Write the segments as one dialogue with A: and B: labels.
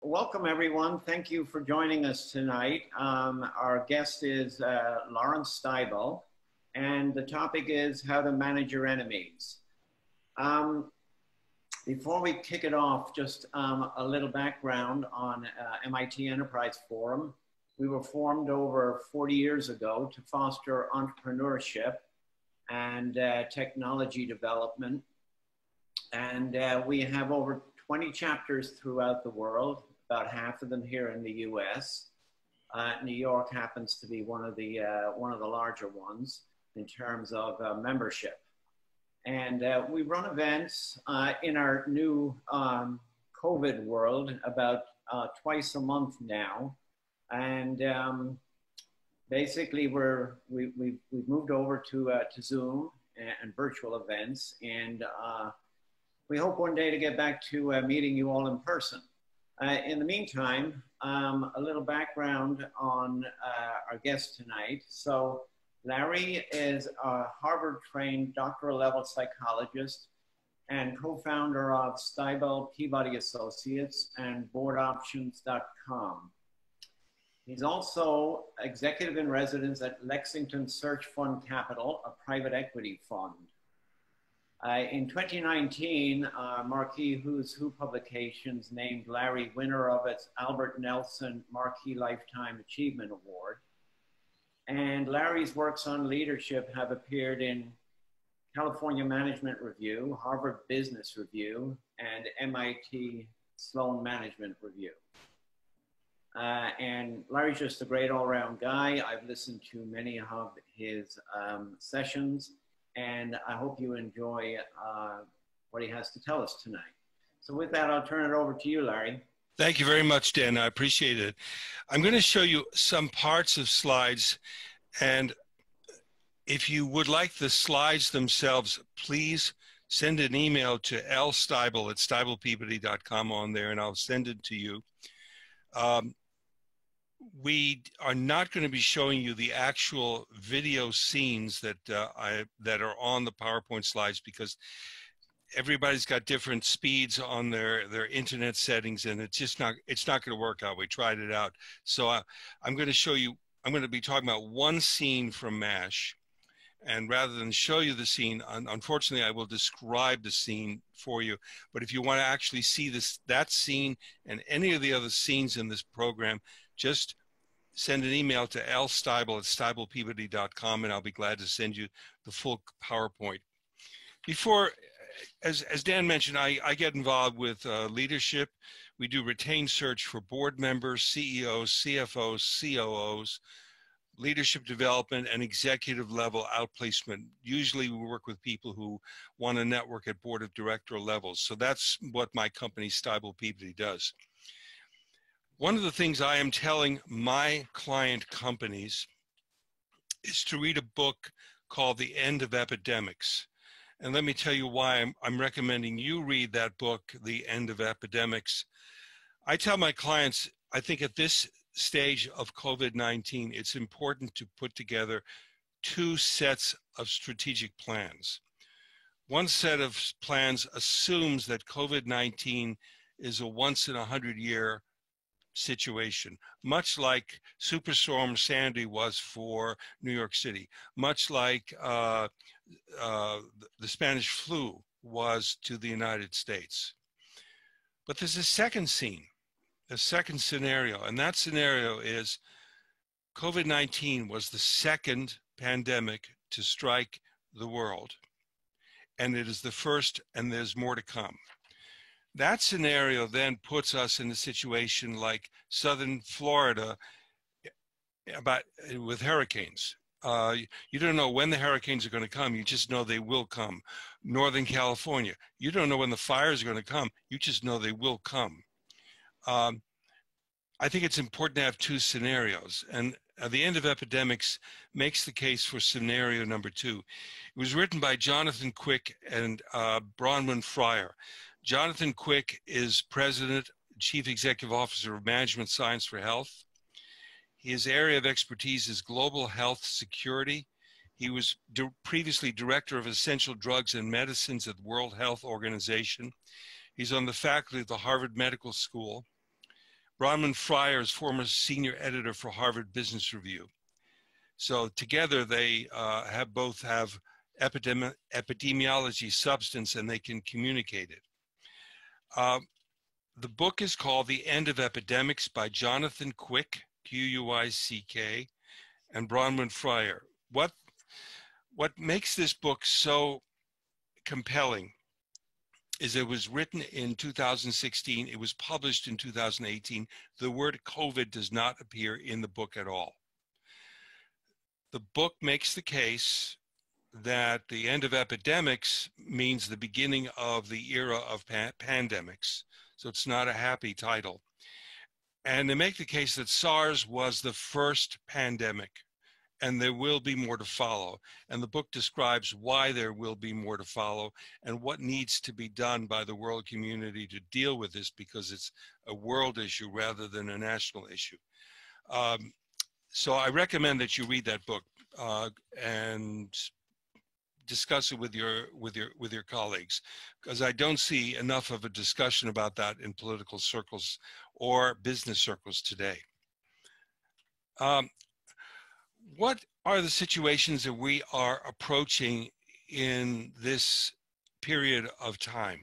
A: Welcome, everyone. Thank you for joining us tonight. Our guest is Laurence Stybel, and the topic is how to manage your enemies. Before we kick it off, just a little background on MIT Enterprise Forum. We were formed over 40 years ago to foster entrepreneurship and technology development. And we have over 20 chapters throughout the world, about half of them here in the US. New York happens to be one of the larger ones in terms of membership. And we run events in our new COVID world about twice a month now. And basically we've moved over to Zoom and virtual events. And we hope one day to get back to meeting you all in person. In the meantime, a little background on our guest tonight. So Larry is a Harvard-trained doctoral level psychologist and co-founder of Stybel Peabody Associates and boardoptions.com. He's also executive in residence at Lexington Search Fund Capital, a private equity fund. In 2019, Marquee Who's Who Publications named Larry winner of its Albert Nelson Marquee Lifetime Achievement Award. And Larry's works on leadership have appeared in California Management Review, Harvard Business Review, and MIT Sloan Management Review. And Larry's just a great all-around guy. I've listened to many of his sessions, and I hope you enjoy what he has to tell us tonight. So with that, I'll turn it over to you, Larry.
B: Thank you very much, Dan. I appreciate it. I'm going to show you some parts of slides, and if you would like the slides themselves, please send an email to lstybel@stybelpeabody.com on there, and I'll send it to you. We are not going to be showing you the actual video scenes that are on the PowerPoint slides, because everybody's got different speeds on their internet settings, and it's not going to work out. We tried it out. So I'm going to show you, I'm going to be talking about one scene from MASH, and rather than show you the scene, unfortunately I will describe the scene for you. But if you want to actually see that scene and any of the other scenes in this program, just send an email to lstybel@stybelpeabody.com, and I'll be glad to send you the full PowerPoint. Before, as Dan mentioned, I get involved with leadership. We do retained search for board members, CEOs, CFOs, COOs, leadership development, and executive level outplacement. Usually we work with people who want to network at board of director levels. So that's what my company, Stybel Peabody, does. One of the things I am telling my client companies is to read a book called The End of Epidemics. And let me tell you why I'm recommending you read that book, The End of Epidemics. I tell my clients, I think at this stage of COVID-19, it's important to put together two sets of strategic plans. One set of plans assumes that COVID-19 is a once-in-a-100-year situation, much like Superstorm Sandy was for New York City, much like the Spanish flu was to the United States. But there's a second scene, a second scenario, and that scenario is COVID-19 was the second pandemic to strike the world, and it is the first, and there's more to come. That scenario then puts us in a situation like southern Florida with hurricanes. You don't know when the hurricanes are going to come, you just know they will come. Northern California, you don't know when the fires are going to come, you just know they will come. I think it's important to have two scenarios, and The End of Epidemics makes the case for scenario number two. It was written by Jonathan Quick and Bronwyn Fryer. Jonathan Quick is President, Chief Executive Officer of Management Science for Health. His area of expertise is global health security. He was previously Director of Essential Drugs and Medicines at the World Health Organization. He's on the faculty of the Harvard Medical School. Bronwyn Fryer is former senior editor for Harvard Business Review. So together they both have epidemiology substance, and they can communicate it. The book is called The End of Epidemics by Jonathan Quick, Q-U-I-C-K, and Bronwyn Fryer. What makes this book so compelling is it was written in 2016. It was published in 2018. The word COVID does not appear in the book at all. The book makes the case that the end of epidemics means the beginning of the era of pandemics. So it's not a happy title. And they make the case that SARS was the first pandemic, and there will be more to follow. And the book describes why there will be more to follow and what needs to be done by the world community to deal with this, because it's a world issue rather than a national issue. So I recommend that you read that book and discuss it with your colleagues, because I don't see enough of a discussion about that in political circles or business circles today. What are the situations that we are approaching in this period of time?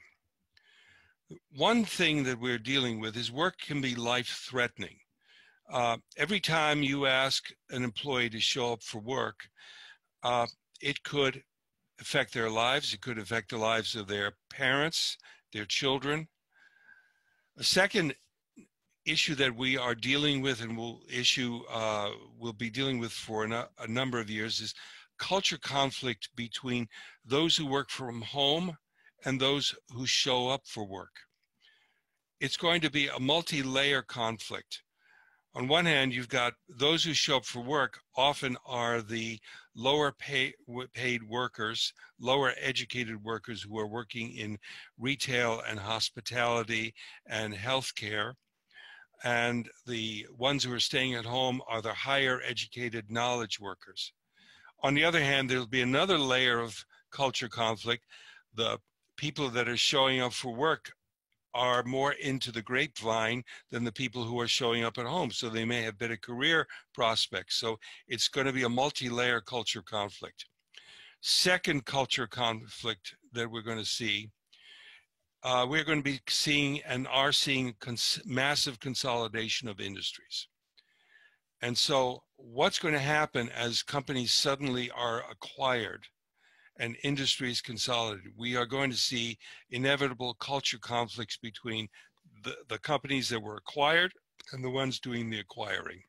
B: One thing that we're dealing with is work can be life-threatening. Every time you ask an employee to show up for work, it could affect their lives. It could affect the lives of their parents, their children. A second issue that we are dealing with and will be dealing with for a number of years is culture conflict between those who work from home and those who show up for work. It's going to be a multi-layer conflict. On one hand, you've got those who show up for work often are the lower paid workers, lower educated workers who are working in retail and hospitality and healthcare. And the ones who are staying at home are the higher educated knowledge workers. On the other hand, there'll be another layer of culture conflict. The people that are showing up for work are more into the grapevine than the people who are showing up at home. So they may have better career prospects. So it's going to be a multi-layer culture conflict. Second culture conflict that we're going to see, we're going to be seeing and are seeing massive consolidation of industries. And so what's going to happen as companies suddenly are acquired and industries consolidated? We are going to see inevitable culture conflicts between the companies that were acquired and the ones doing the acquiring.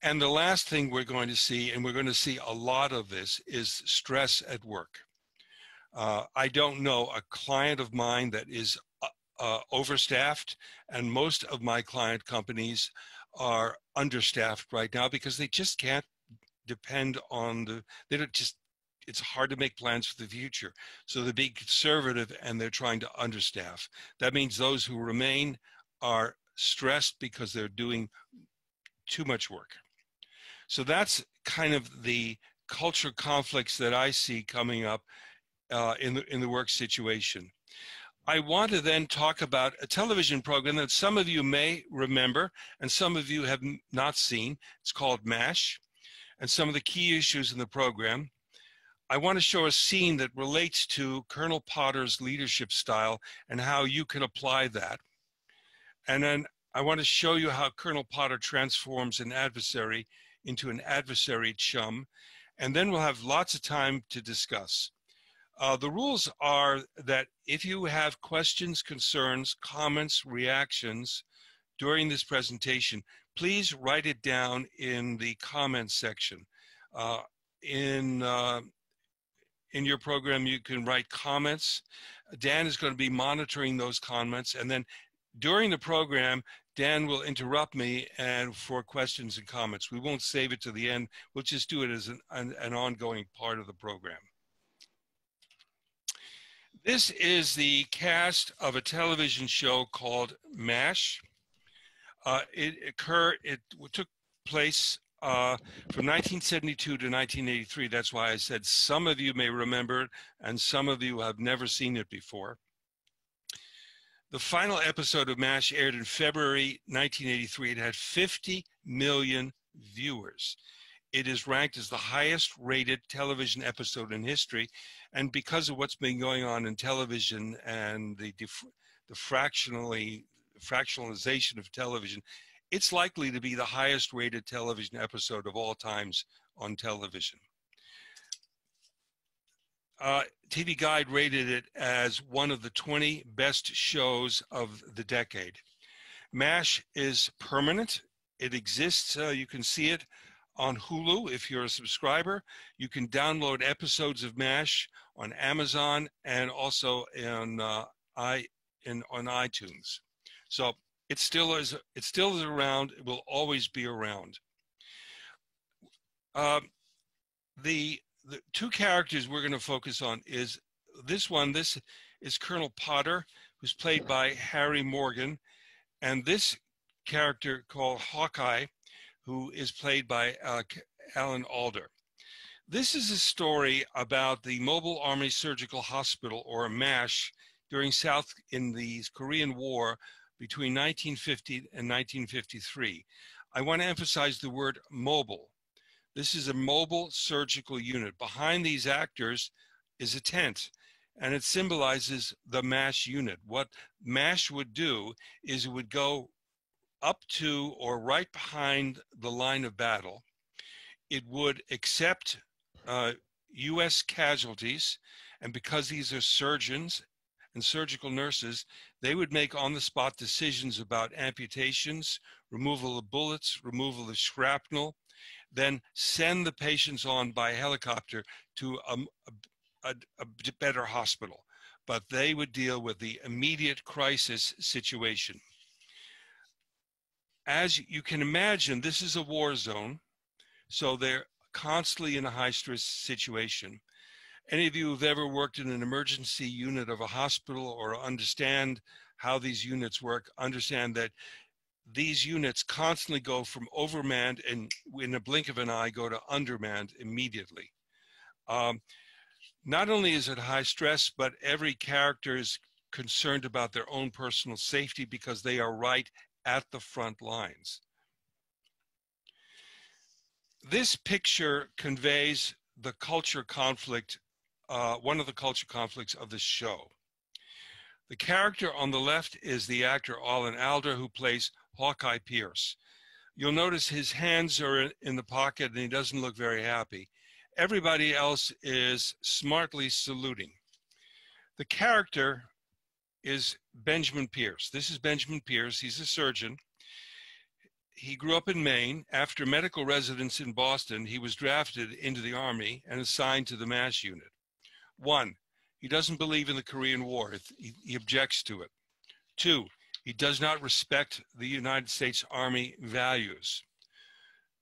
B: And the last thing we're going to see, and we're going to see a lot of this, is stress at work. I don't know a client of mine that is overstaffed, and most of my client companies are understaffed right now because they just can't depend on it's hard to make plans for the future. So they're being conservative and they're trying to understaff. That means those who remain are stressed because they're doing too much work. So that's kind of the culture conflicts that I see coming up in the work situation. I want to then talk about a television program that some of you may remember and some of you have not seen. It's called MASH, and some of the key issues in the program. I want to show a scene that relates to Colonel Potter's leadership style and how you can apply that. And then I want to show you how Colonel Potter transforms an adversary into an adversary chum. And then we'll have lots of time to discuss. The rules are that if you have questions, concerns, comments, reactions during this presentation, please write it down in the comments section. In your program, you can write comments. Dan is going to be monitoring those comments, and then during the program, Dan will interrupt me for questions and comments. We won't save it to the end. We'll just do it as an ongoing part of the program. This is the cast of a television show called MASH. It took place from 1972 to 1983. That's why I said some of you may remember it and some of you have never seen it before. The final episode of MASH aired in February 1983. It had 50 million viewers. It is ranked as the highest rated television episode in history. And because of what's been going on in television and the fractionalization of television, it's likely to be the highest rated television episode of all times on television. TV Guide rated it as one of the 20 best shows of the decade. MASH is permanent. It exists. You can see it on Hulu if you're a subscriber. You can download episodes of MASH on Amazon and also on iTunes. So it still is around. It will always be around. The two characters we're going to focus on is this one. This is Colonel Potter, who's played by Harry Morgan, and this character called Hawkeye, who is played by Alan Alda. This is a story about the Mobile Army Surgical Hospital, or MASH, in the Korean War between 1950 and 1953. I want to emphasize the word mobile. This is a mobile surgical unit. Behind these actors is a tent, and it symbolizes the MASH unit. What MASH would do is it would go up to or right behind the line of battle. It would accept U.S. casualties, and because these are surgeons and surgical nurses, they would make on-the-spot decisions about amputations, removal of bullets, removal of shrapnel, then send the patients on by helicopter to a better hospital. But they would deal with the immediate crisis situation. As you can imagine, this is a war zone, so they're constantly in a high-stress situation. Any of you who've ever worked in an emergency unit of a hospital or understand how these units work, understand that these units constantly go from overmanned and in a blink of an eye go to undermanned immediately. Not only is it high stress, but every character is concerned about their own personal safety because they are right at the front lines. This picture conveys the culture conflict, one of the culture conflicts of the show. The character on the left is the actor Alan Alda, who plays Hawkeye Pierce. You'll notice his hands are in the pocket and he doesn't look very happy. Everybody else is smartly saluting. The character is Benjamin Pierce. This is Benjamin Pierce. He's a surgeon. He grew up in Maine. After medical residence in Boston, he was drafted into the Army and assigned to the MASH unit. 1, he doesn't believe in the Korean War. He objects to it. 2, he does not respect the United States Army values.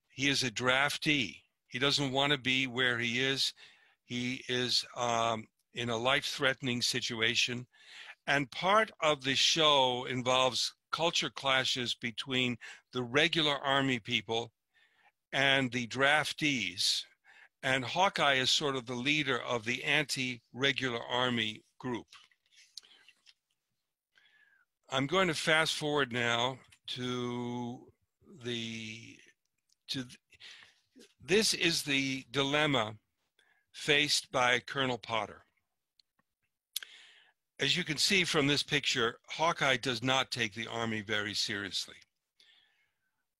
B: He is a draftee. He doesn't want to be where he is. He is in a life-threatening situation. And part of the show involves culture clashes between the regular Army people and the draftees. And Hawkeye is sort of the leader of the anti-regular Army group. I'm going to fast forward now to this is the dilemma faced by Colonel Potter. As you can see from this picture, Hawkeye does not take the Army very seriously.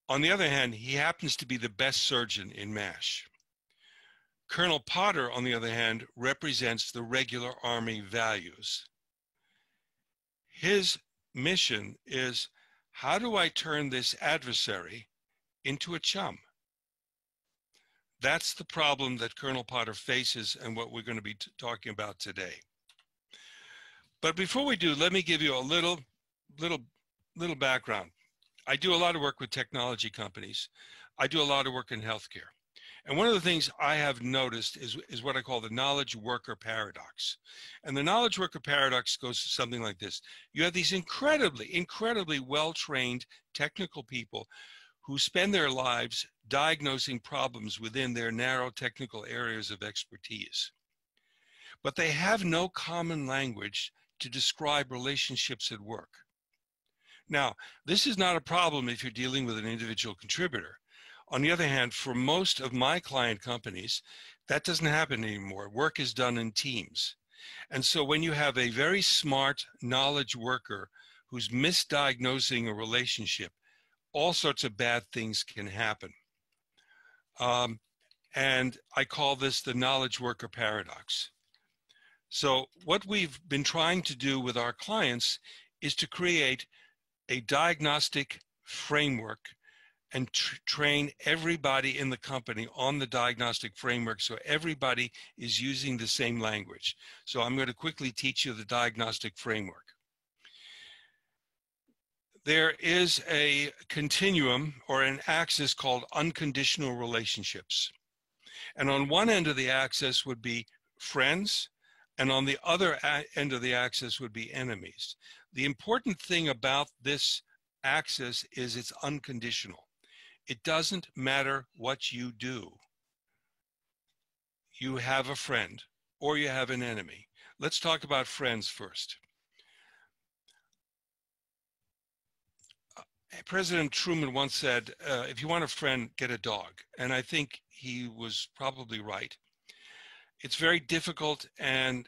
B: On the other hand, he happens to be the best surgeon in MASH. Colonel Potter, on the other hand, represents the regular Army values. His mission is, how do I turn this adversary into a chum? That's the problem that Colonel Potter faces and what we're going to be talking about today. But before we do, let me give you a little background. I do a lot of work with technology companies. I do a lot of work in healthcare. And one of the things I have noticed is what I call the knowledge worker paradox. And the knowledge worker paradox goes something like this. You have these incredibly well-trained technical people who spend their lives diagnosing problems within their narrow technical areas of expertise. But they have no common language to describe relationships at work. Now, this is not a problem if you're dealing with an individual contributor. On the other hand, for most of my client companies, that doesn't happen anymore. Work is done in teams. And so when you have a very smart knowledge worker who's misdiagnosing a relationship, all sorts of bad things can happen. And I call this the knowledge worker paradox. So what we've been trying to do with our clients is to create a diagnostic framework and train everybody in the company on the diagnostic framework so everybody is using the same language. So I'm going to quickly teach you the diagnostic framework. There is a continuum or an axis called unconditional relationships. And on one end of the axis would be friends, and on the other end of the axis would be enemies. The important thing about this axis is it's unconditional. It doesn't matter what you do. You have a friend or you have an enemy. Let's talk about friends first. President Truman once said, if you want a friend, get a dog. And I think he was probably right. It's very difficult, and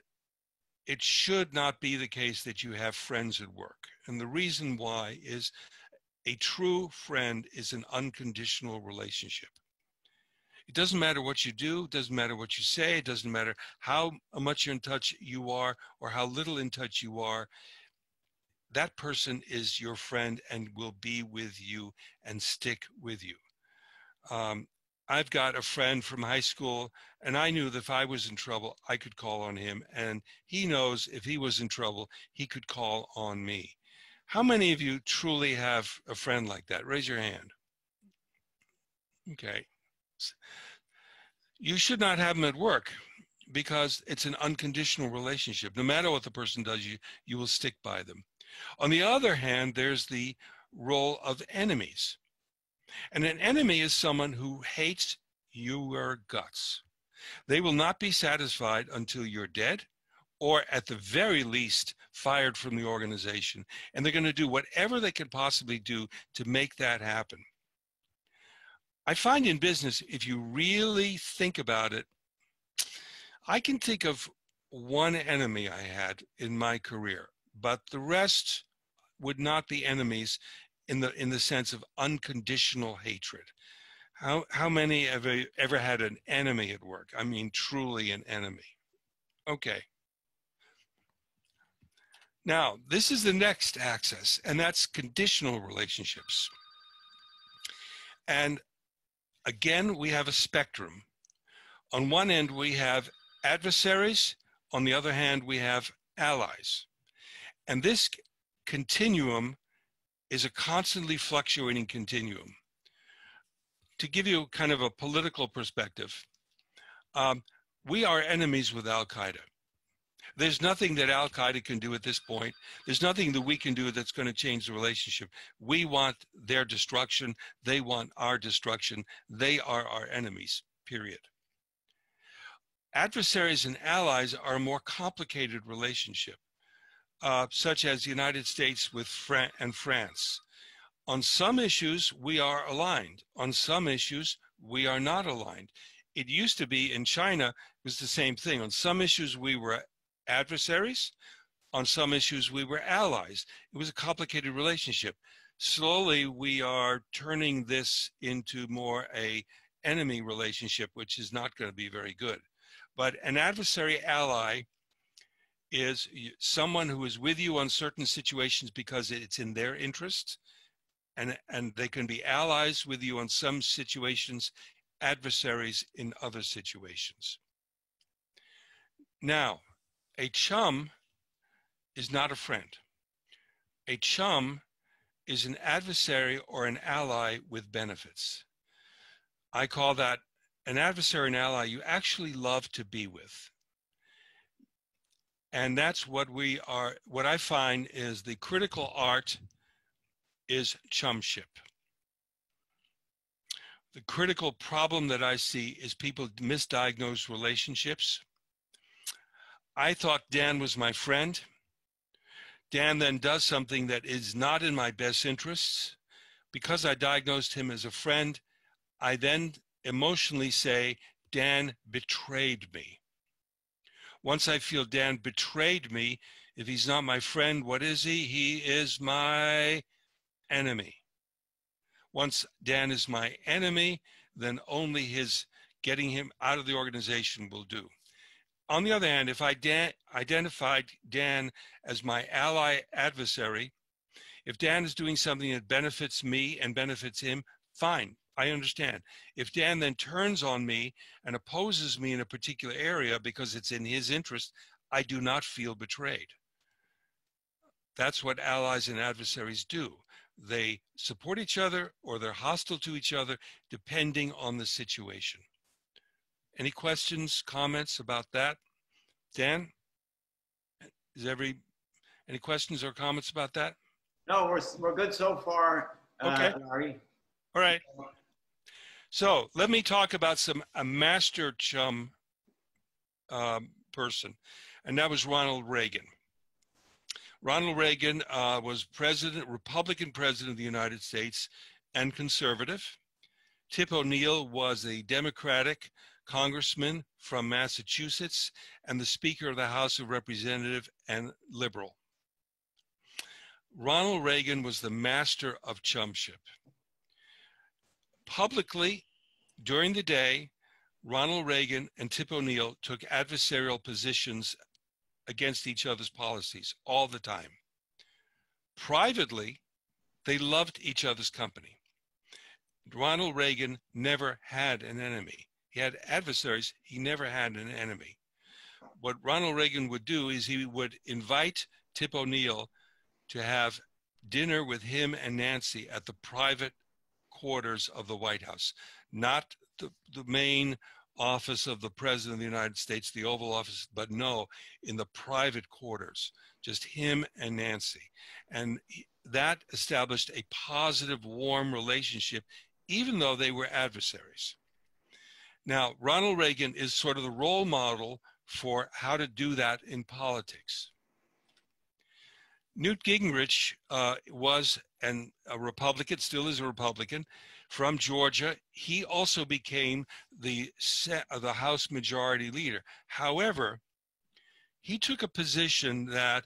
B: it should not be the case that you have friends at work. And the reason why is a true friend is an unconditional relationship. It doesn't matter what you do, it doesn't matter what you say, it doesn't matter how much in touch you are or how little in touch you are. That person is your friend and will be with you and stick with you. I've got a friend from high school, and I knew that if I was in trouble, I could call on him, and he knows if he was in trouble, he could call on me. How many of you truly have a friend like that? Raise your hand. Okay. You should not have them at work because it's an unconditional relationship. No matter what the person does, you will stick by them. On the other hand, there's the role of enemies. And an enemy is someone who hates your guts. They will not be satisfied until you're dead, or at the very least fired from the organization. And they're going to do whatever they can possibly do to make that happen. I find in business, if you really think about it, I can think of one enemy I had in my career, but the rest would not be enemies in the sense of unconditional hatred. How many have ever had an enemy at work? I mean, truly an enemy. Okay. Now, this is the next axis, and that's conditional relationships. And again, we have a spectrum. On one end, we have adversaries. On the other hand, we have allies. And this continuum is a constantly fluctuating continuum. To give you kind of a political perspective, we are enemies with Al-Qaeda. There's nothing that Al-Qaeda can do at this point. There's nothing that we can do that's going to change the relationship. We want their destruction. They want our destruction. They are our enemies, period. Adversaries and allies are a more complicated relationship, such as the United States with France. On some issues, we are aligned. On some issues, we are not aligned. It used to be in China, it was the same thing. On some issues, we were adversaries. On some issues, we were allies. It was a complicated relationship. Slowly, we are turning this into more a enemy relationship, which is not going to be very good. But an adversary ally is someone who is with you on certain situations because it's in their interest, and they can be allies with you on some situations, adversaries in other situations. Now, a chum is not a friend. A chum is an adversary or an ally with benefits. I call that an adversary and ally you actually love to be with. And that's what I find is the critical art is chumship. The critical problem that I see is people misdiagnose relationships. I thought Dan was my friend. Dan then does something that is not in my best interests. Because I diagnosed him as a friend, I then emotionally say, Dan betrayed me. Once I feel Dan betrayed me, if he's not my friend, what is he? He is my enemy. Once Dan is my enemy, then only his getting him out of the organization will do. On the other hand, if I identified Dan as my ally adversary, if Dan is doing something that benefits me and benefits him, fine, I understand. If Dan then turns on me and opposes me in a particular area because it's in his interest, I do not feel betrayed. That's what allies and adversaries do. They support each other or they're hostile to each other depending on the situation. Any questions, comments about that? Dan, any questions or comments about that?
A: No, we're good so far,
B: Okay.
A: Larry.
B: All right. So let me talk about a master chum person, and that was Ronald Reagan. Ronald Reagan was Republican president of the United States and conservative. Tip O'Neill was a Democratic congressman from Massachusetts and the Speaker of the House of Representatives and liberal. Ronald Reagan was the master of chumship. Publicly, during the day, Ronald Reagan and Tip O'Neill took adversarial positions against each other's policies all the time. Privately, they loved each other's company. Ronald Reagan never had an enemy. He had adversaries. He never had an enemy. What Ronald Reagan would do is he would invite Tip O'Neill to have dinner with him and Nancy at the private quarters of the White House, not the main office of the President of the United States, the Oval Office, but no, in the private quarters, just him and Nancy. And that established a positive, warm relationship, even though they were adversaries. Now, Ronald Reagan is sort of the role model for how to do that in politics. Newt Gingrich was a Republican, still is a Republican, from Georgia. He also became the House Majority Leader. However, he took a position that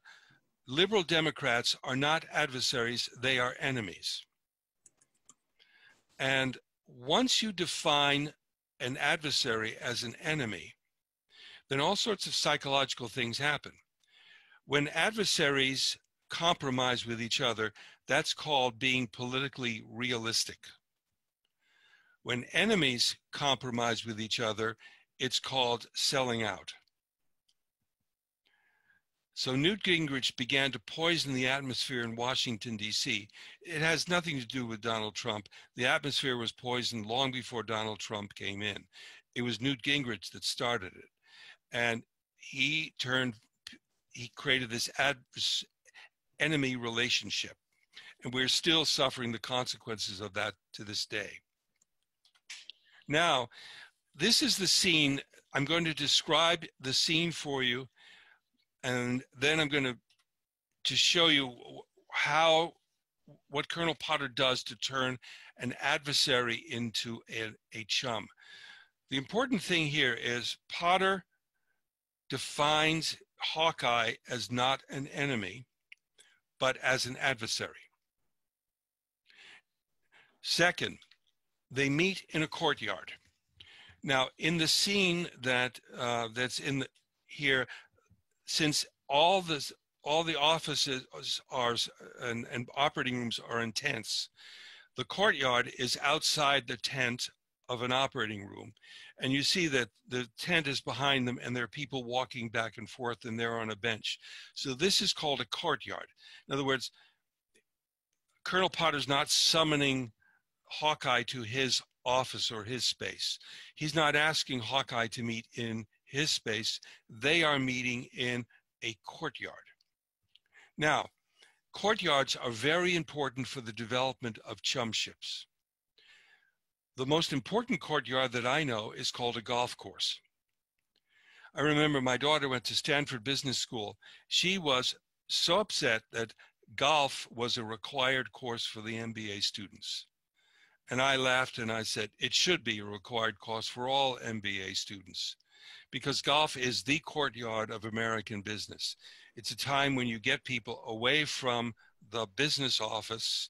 B: liberal Democrats are not adversaries, they are enemies. And once you define an adversary as an enemy, then all sorts of psychological things happen. When adversaries compromise with each other, that's called being politically realistic. When enemies compromise with each other, it's called selling out. So Newt Gingrich began to poison the atmosphere in Washington, D.C. It has nothing to do with Donald Trump. The atmosphere was poisoned long before Donald Trump came in. It was Newt Gingrich that started it. And he created this enemy relationship. And we're still suffering the consequences of that to this day. Now, this is the scene. I'm going to describe the scene for you, and then I'm going to show you what Colonel Potter does to turn an adversary into a chum. The important thing here is Potter defines Hawkeye as not an enemy, but as an adversary. Second, they meet in a courtyard. Now, in the scene that's in here, since all the offices and operating rooms are in tents, the courtyard is outside the tent of an operating room. And you see that the tent is behind them and there are people walking back and forth and they're on a bench. So this is called a courtyard. In other words, Colonel Potter's not summoning Hawkeye to his office or his space. He's not asking Hawkeye to meet in his space. They are meeting in a courtyard. Now, courtyards are very important for the development of chumships. The most important courtyard that I know is called a golf course. I remember my daughter went to Stanford Business School. She was so upset that golf was a required course for the MBA students. And I laughed and I said, it should be a required course for all MBA students, because golf is the courtyard of American business. It's a time when you get people away from the business office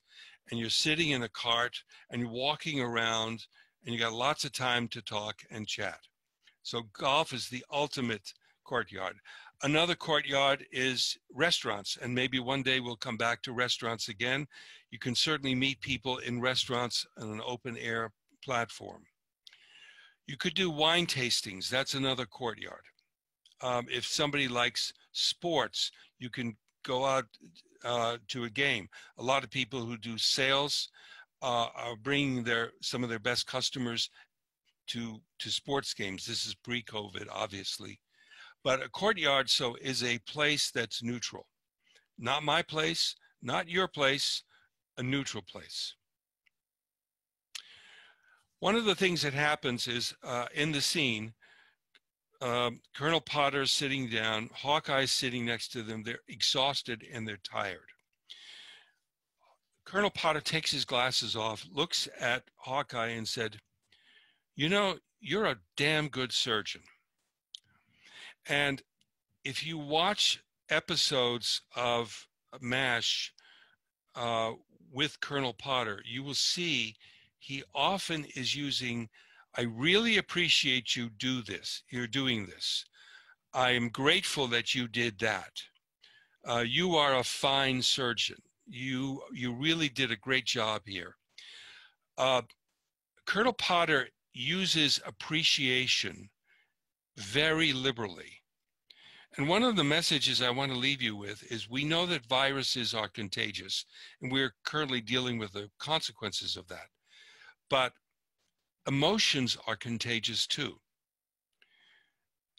B: and you're sitting in a cart and you're walking around and you got lots of time to talk and chat. So golf is the ultimate courtyard. Another courtyard is restaurants, and maybe one day we'll come back to restaurants again. You can certainly meet people in restaurants on an open air platform. You could do wine tastings. That's another courtyard. If somebody likes sports, you can go out to a game. A lot of people who do sales are bringing some of their best customers to sports games. This is pre-COVID, obviously. But a courtyard is a place that's neutral. Not my place, not your place, a neutral place. One of the things that happens is in the scene, Colonel Potter's sitting down, Hawkeye's sitting next to them. They're exhausted and they're tired. Colonel Potter takes his glasses off, looks at Hawkeye and said, "You know, you're a damn good surgeon." And if you watch episodes of MASH with Colonel Potter, you will see he often is using, "I really appreciate you do this. You're doing this. I am grateful that you did that. You are a fine surgeon. You really did a great job here." Colonel Potter uses appreciation very liberally. And one of the messages I want to leave you with is, we know that viruses are contagious, and we're currently dealing with the consequences of that. But emotions are contagious too.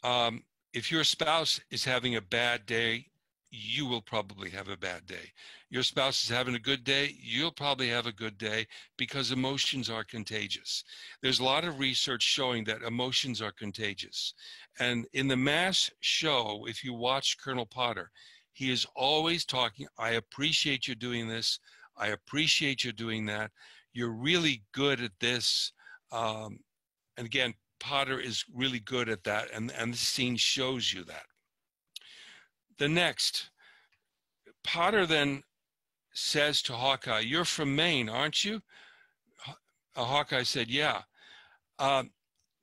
B: If your spouse is having a bad day, you will probably have a bad day. Your spouse is having a good day, you'll probably have a good day, because emotions are contagious. There's a lot of research showing that emotions are contagious. And in the MASH show, if you watch Colonel Potter, he is always talking, "I appreciate you doing this. I appreciate you doing that. You're really good at this." And again, Potter is really good at that, and the scene shows you that. The next, Potter then says to Hawkeye, "You're from Maine, aren't you?" Hawkeye said, "Yeah."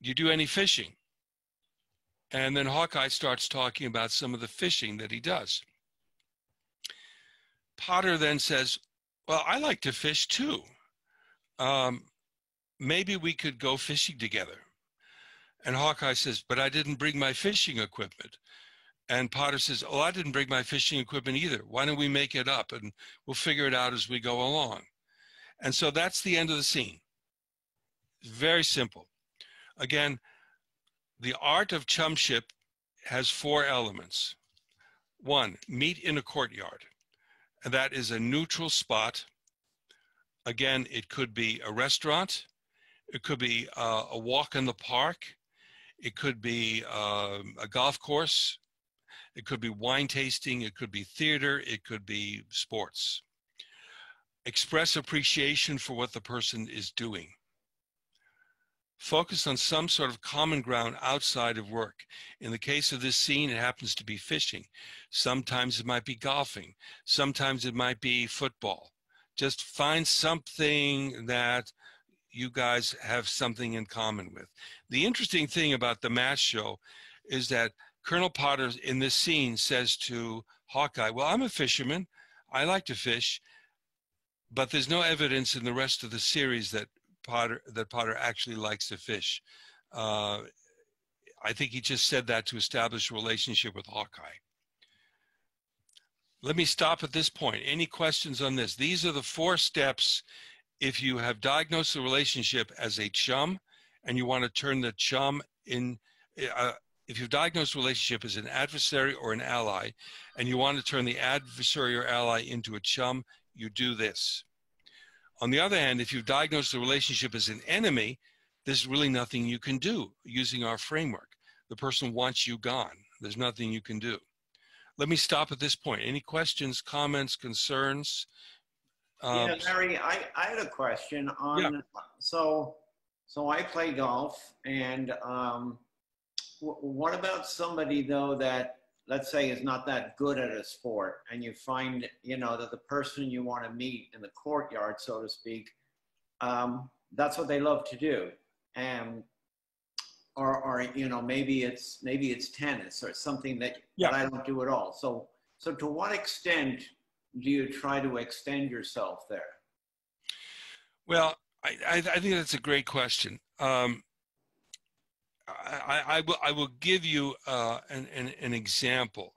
B: "You do any fishing?" And then Hawkeye starts talking about some of the fishing that he does. Potter then says, "Well, I like to fish too. Maybe we could go fishing together." And Hawkeye says, "But I didn't bring my fishing equipment." And Potter says, "Oh, I didn't bring my fishing equipment either. Why don't we make it up and we'll figure it out as we go along?" And so that's the end of the scene. Very simple. Again, the art of chumship has 4 elements. 1, meet in a courtyard. And that is a neutral spot. Again, it could be a restaurant. It could be a walk in the park. It could be a golf course. It could be wine tasting. It could be theater. It could be sports. Express appreciation for what the person is doing. Focus on some sort of common ground outside of work. In the case of this scene, it happens to be fishing. Sometimes it might be golfing. Sometimes it might be football. Just find something that you guys have something in common with. The interesting thing about the MASH show is that Colonel Potter in this scene says to Hawkeye, "Well, I'm a fisherman. I like to fish." But there's no evidence in the rest of the series that Potter actually likes to fish. I think he just said that to establish a relationship with Hawkeye. Let me stop at this point. Any questions on this? These are the 4 steps if you have diagnosed the relationship as a chum and you want to turn the chum in, if you've diagnosed the relationship as an adversary or an ally and you want to turn the adversary or ally into a chum, you do this. On the other hand, if you've diagnosed the relationship as an enemy, there's really nothing you can do using our framework. The person wants you gone. There's nothing you can do. let me stop at this point. Any questions, comments, concerns?
A: Yeah, Larry, I had a question on,
B: Yeah.
A: so I play golf, and what about somebody though that, let's say, is not that good at a sport, and you find, you know, that the person you want to meet in the courtyard, so to speak, that's what they love to do, and or you know, maybe it's tennis or something that,
B: Yeah.
A: that I don't do at all. So to what extent do you try to extend yourself there?
B: Well, I think that's a great question. I will give you an example.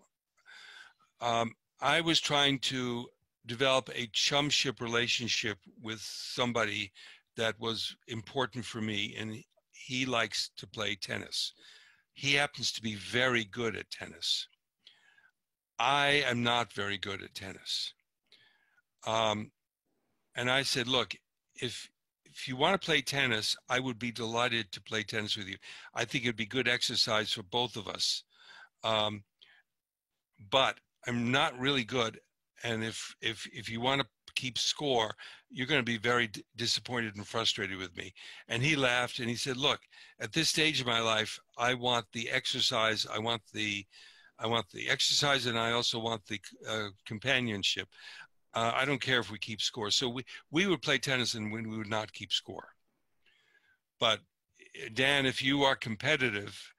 B: I was trying to develop a chumship relationship with somebody that was important for me, and he likes to play tennis. He happens to be very good at tennis. I am not very good at tennis. And I said, look, if you want to play tennis, I would be delighted to play tennis with you. I think it'd be good exercise for both of us. But I'm not really good. And if you want to keep score, you're going to be very disappointed and frustrated with me. And he laughed and he said, look, at this stage of my life, I want the exercise. I want the exercise, and I also want the companionship. I don't care if we keep score. So we would play tennis and we would not keep score. But Dan, if you are competitive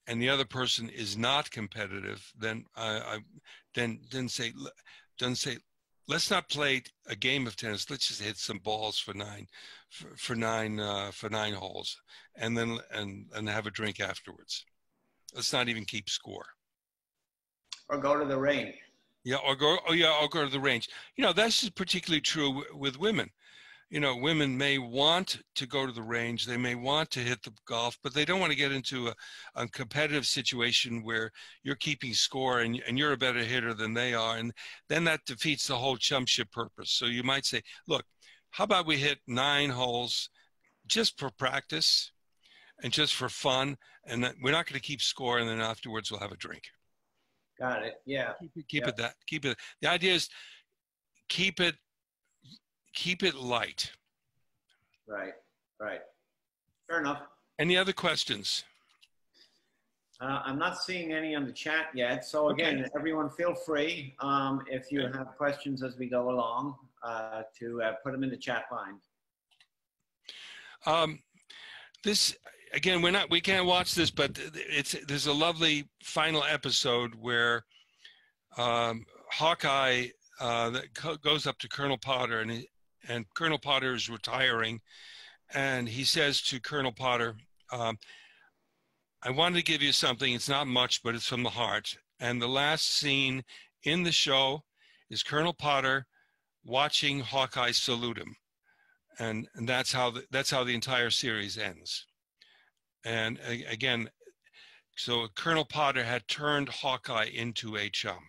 B: and the other person is not competitive, then say, let's not play a game of tennis. Let's just hit some balls for nine holes, and then have a drink afterwards. Let's not even keep score.
A: Or go to the range.
B: Yeah, or go to the range. You know, that's particularly true with women. You know, women may want to go to the range, they may want to hit the golf, but they don't want to get into a competitive situation where you're keeping score and you're a better hitter than they are. And then that defeats the whole chumship purpose. So you might say, look, how about we hit 9 holes just for practice and just for fun, and we're not going to keep score, and then afterwards we'll have a drink.
A: Got it. Yeah.
B: Keep it. The idea is keep it light.
A: Right. Right. Fair enough.
B: Any other questions?
A: I'm not seeing any on the chat yet. So again, okay, everyone feel free, if you have questions as we go along, to put them in the chat line.
B: This, again, we can't watch this, but there's a lovely final episode where Hawkeye that goes up to Colonel Potter, and Colonel Potter is retiring, and he says to Colonel Potter, I wanted to give you something. It's not much, but it's from the heart. And the last scene in the show is Colonel Potter watching Hawkeye salute him. And that's how the entire series ends. And again, so Colonel Potter had turned Hawkeye into a chum.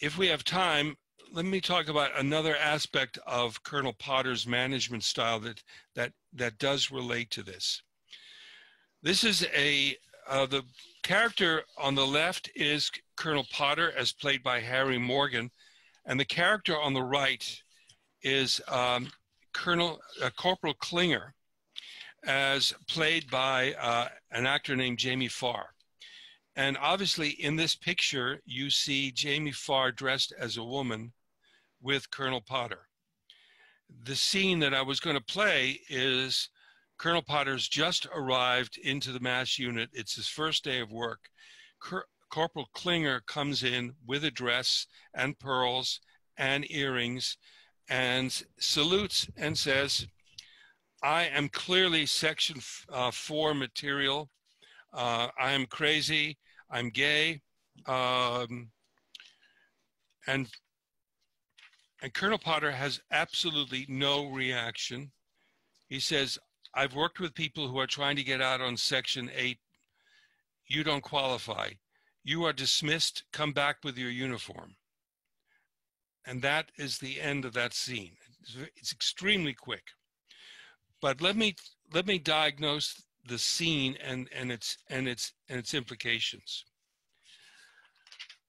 B: If we have time, let me talk about another aspect of Colonel Potter's management style that does relate to this. This is the character on the left is Colonel Potter, as played by Harry Morgan, and the character on the right is Corporal Klinger, as played by an actor named Jamie Farr. And obviously in this picture, you see Jamie Farr dressed as a woman with Colonel Potter. The scene that I was going to play is Colonel Potter's just arrived into the MASH unit. It's his first day of work. Corporal Klinger comes in with a dress and pearls and earrings and salutes and says, I am clearly Section 4 material. I am crazy. I'm gay. And Colonel Potter has absolutely no reaction. He says, I've worked with people who are trying to get out on Section 8. You don't qualify. You are dismissed. Come back with your uniform. And that is the end of that scene. It's extremely quick. But let me diagnose the scene and its implications.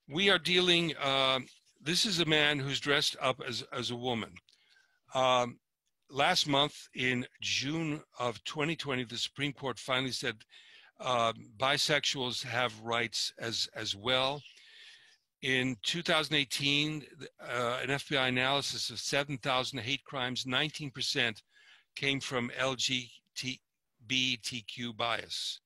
B: We are dealing. This is a man who's dressed up as a woman. Last month, in June of 2020, the Supreme Court finally said bisexuals have rights as well. In 2018, an FBI analysis of 7,000 hate crimes, 19% came from LGBTQ bias.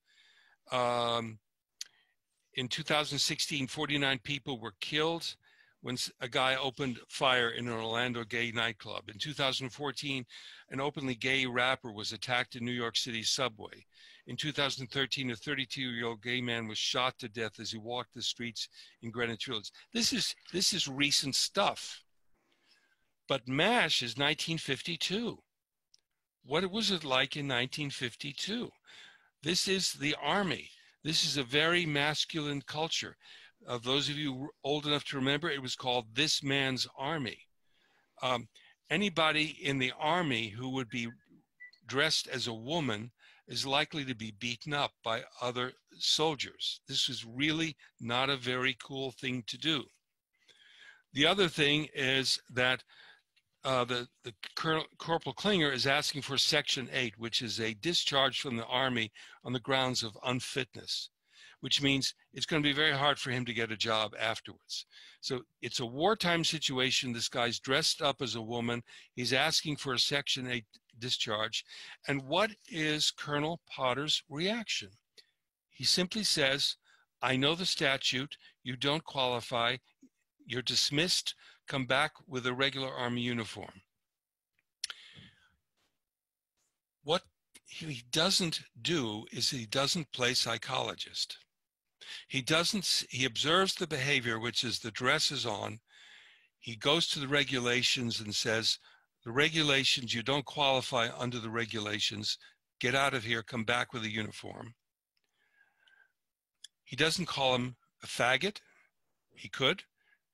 B: In 2016, 49 people were killed when a guy opened fire in an Orlando gay nightclub. In 2014, an openly gay rapper was attacked in New York City's subway. In 2013, a 32-year-old gay man was shot to death as he walked the streets in Greenwich Village. This is recent stuff. But MASH is 1952. What was it like in 1952? This is the Army. This is a very masculine culture. Of those of you old enough to remember, it was called This Man's Army. Anybody in the Army who would be dressed as a woman is likely to be beaten up by other soldiers. This is really not a very cool thing to do. The other thing is that Corporal Klinger is asking for Section 8, which is a discharge from the Army on the grounds of unfitness, which means it's going to be very hard for him to get a job afterwards. So it's a wartime situation. This guy's dressed up as a woman. He's asking for a Section 8 discharge. And what is Colonel Potter's reaction? He simply says, I know the statute. You don't qualify. You're dismissed. Come back with a regular Army uniform. What he doesn't do is he doesn't play psychologist. He observes the behavior, which is the dress is on. He goes to the regulations and says, the regulations, you don't qualify under the regulations. Get out of here, come back with a uniform. He doesn't call him a faggot. He could.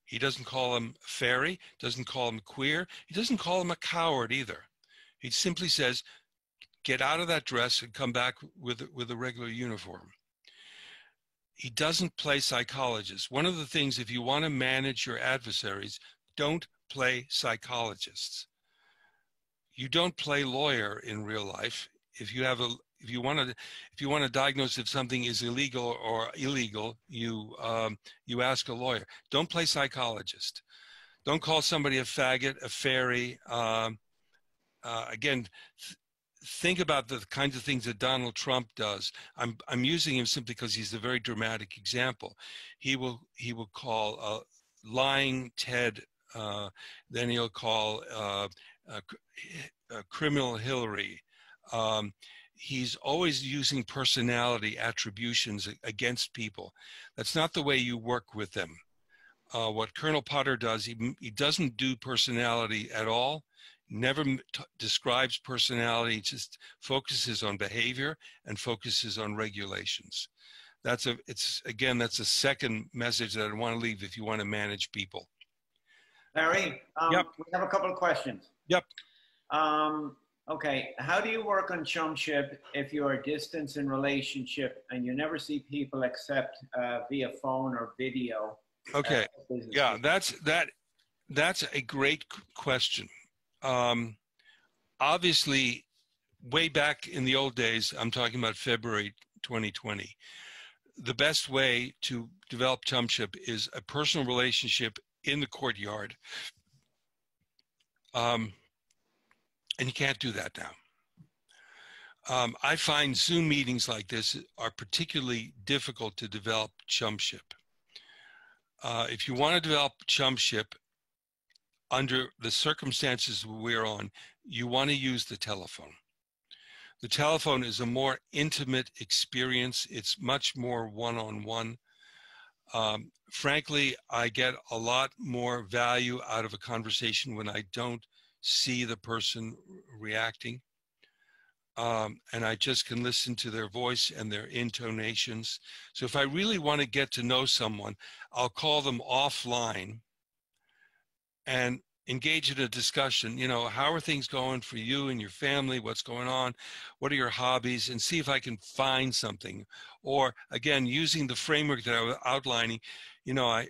B: He doesn't call him a fairy, doesn't call him queer. He doesn't call him a coward either. He simply says, get out of that dress and come back with a regular uniform. He doesn't play psychologist. One of the things, if you want to manage your adversaries, don't play psychologists. You don't play lawyer in real life. If you want to diagnose if something is illegal or illegal, you ask a lawyer. Don't play psychologist. Don't call somebody a faggot, a fairy. Again, think about the kinds of things that Donald Trump does. I'm using him simply because he's a very dramatic example. He will call lying Ted. Then he'll call criminal Hillary. He's always using personality attributions against people. That's not the way you work with them. What Colonel Potter does, he doesn't do personality at all, never describes personality, just focuses on behavior and focuses on regulations. That's a second message that I want to leave if you want to manage people.
A: Larry,
B: Yep.
A: We have a couple of questions.
B: Yep.
A: Okay, how do you work on Chumship if you are distance in relationship and you never see people except via phone or video?
B: Okay, yeah, that's a great question. Obviously, way back in the old days, I'm talking about February 2020, the best way to develop Chumship is a personal relationship in the courtyard. And you can't do that now. I find Zoom meetings like this are particularly difficult to develop Chumship. If you want to develop Chumship under the circumstances we're on, you want to use the telephone. The telephone is a more intimate experience. It's much more one-on-one. Frankly, I get a lot more value out of a conversation when I don't see the person reacting. And I just can listen to their voice and their intonations. So if I really want to get to know someone, I'll call them offline and engage in a discussion. You know, how are things going for you and your family? What's going on? What are your hobbies? And see if I can find something. Or again, using the framework that I was outlining, you know,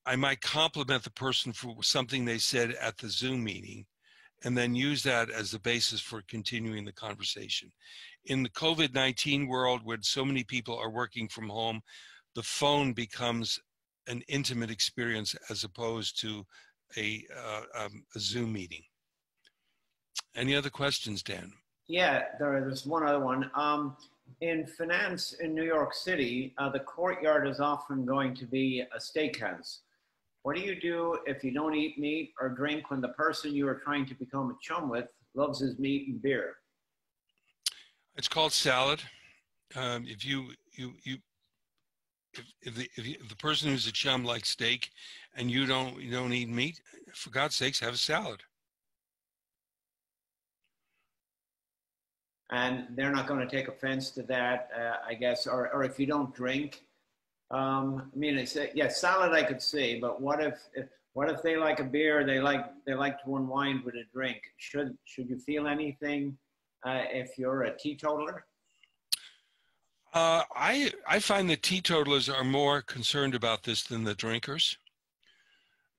B: I might compliment the person for something they said at the Zoom meeting, and then use that as the basis for continuing the conversation. In the COVID-19 world, where so many people are working from home, the phone becomes an intimate experience as opposed to a Zoom meeting. Any other questions, Dan?
A: Yeah, there's one other one. In finance in New York City, the courtyard is often going to be a steakhouse. What do you do if you don't eat meat or drink when the person you are trying to become a chum with loves his meat and beer?
B: It's called salad. If the person who's a chum likes steak and you don't eat meat, for God's sakes, have a salad.
A: And they're not going to take offense to that, I guess, or if you don't drink. I mean, it's yeah, salad I could see, but what if they like a beer? They like to unwind with a drink. Should you feel anything if you're a teetotaler?
B: I find that teetotalers are more concerned about this than the drinkers.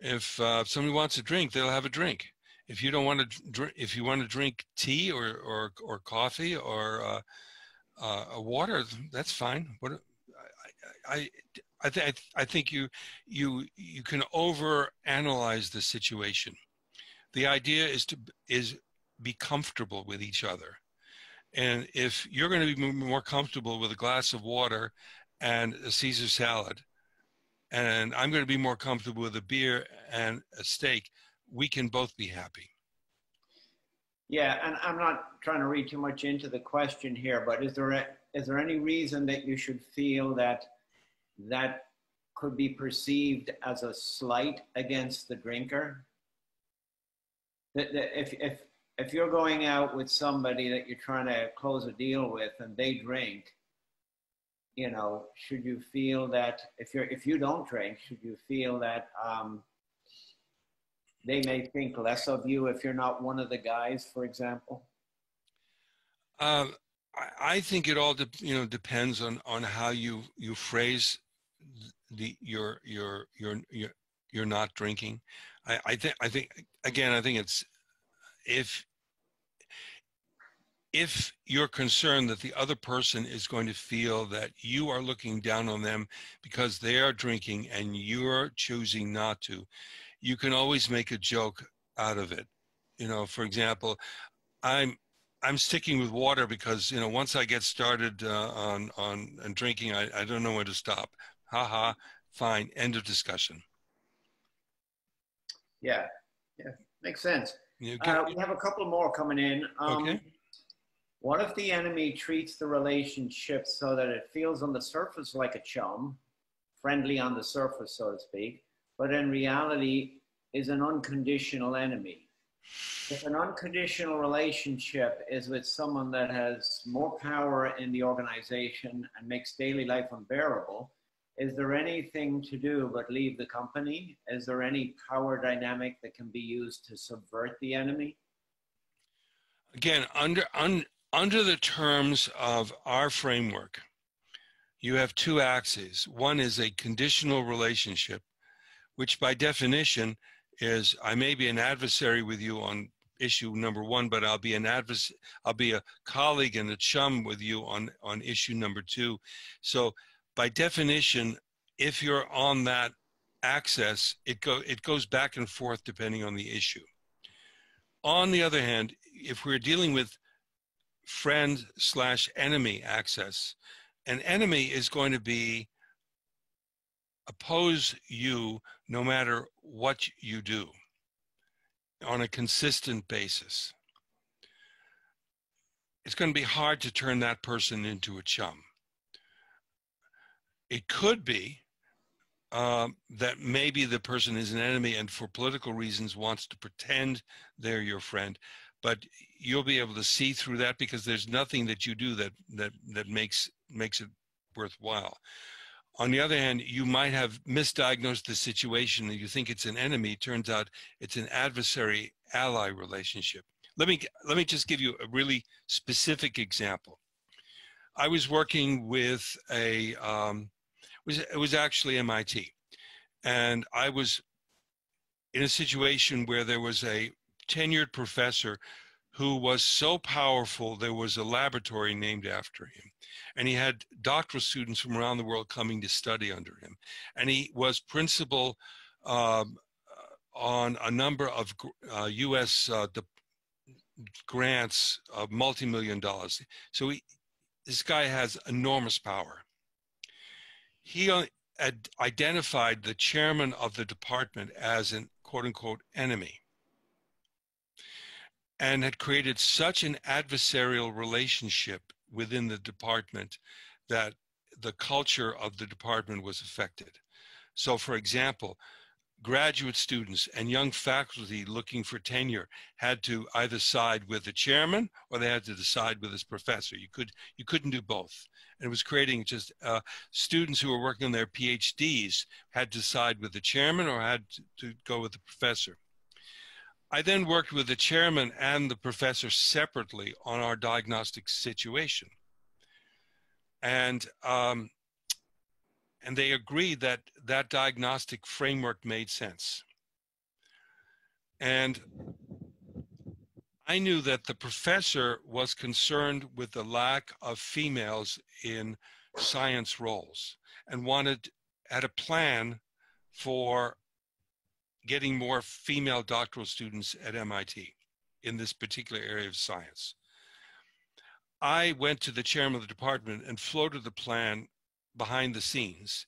B: If somebody wants a drink, they'll have a drink. If you don't want to drink, if you want to drink tea or coffee or a water, that's fine. What I think you can overanalyze the situation. The idea is to be comfortable with each other. And if you're going to be more comfortable with a glass of water and a Caesar salad, and I'm going to be more comfortable with a beer and a steak, we can both be happy.
A: Yeah, and I'm not trying to read too much into the question here, but is there any reason that you should feel that could be perceived as a slight against the drinker? That if you're going out with somebody that you're trying to close a deal with and they drink, you know, should you feel that if you don't drink, should you feel that they may think less of you if you're not one of the guys, for example?
B: I think it all depends on how you phrase your not drinking. I think it's if you're concerned that the other person is going to feel that you are looking down on them because they are drinking and you're choosing not to, you can always make a joke out of it. You know, for example, I'm sticking with water because, you know, once I get started on drinking, I don't know when to stop. Ha ha, fine, end of discussion.
A: Yeah, makes sense. We have a couple more coming in.
B: Okay.
A: What if the enemy treats the relationship so that it feels on the surface like a chum, friendly on the surface, so to speak, but in reality is an unconditional enemy? If an unconditional relationship is with someone that has more power in the organization and makes daily life unbearable, is there anything to do but leave the company? Is there any power dynamic that can be used to subvert the enemy?
B: Again, under the terms of our framework, you have two axes. One is a conditional relationship, which by definition is I may be an adversary with you on issue number one, but I'll be a colleague and a chum with you on issue number two. So by definition, if you're on that axis, it goes back and forth depending on the issue. On the other hand, if we're dealing with friend/enemy axis, an enemy is going to be oppose you no matter what you do on a consistent basis. It's going to be hard to turn that person into a chum. It could be that maybe the person is an enemy and for political reasons wants to pretend they're your friend, but you'll be able to see through that because there's nothing that you do that makes it worthwhile. On the other hand, you might have misdiagnosed the situation and you think it's an enemy. Turns out it's an adversary-ally relationship. Let me just give you a really specific example. I was working with it was actually MIT, and I was in a situation where there was a tenured professor who was so powerful there was a laboratory named after him, and he had doctoral students from around the world coming to study under him, and he was principal on a number of U.S. grants of multi-million dollars. So this guy has enormous power. He had identified the chairman of the department as an quote-unquote enemy, and had created such an adversarial relationship within the department that the culture of the department was affected. So, for example, graduate students and young faculty looking for tenure had to either side with the chairman or they had to decide with his professor. You couldn't do both. And it was creating just students who were working on their PhDs had to side with the chairman or had to go with the professor. I then worked with the chairman and the professor separately on our diagnostic situation. And they agreed that that diagnostic framework made sense. And I knew that the professor was concerned with the lack of females in science roles and had a plan for getting more female doctoral students at MIT in this particular area of science. I went to the chairman of the department and floated the plan behind the scenes.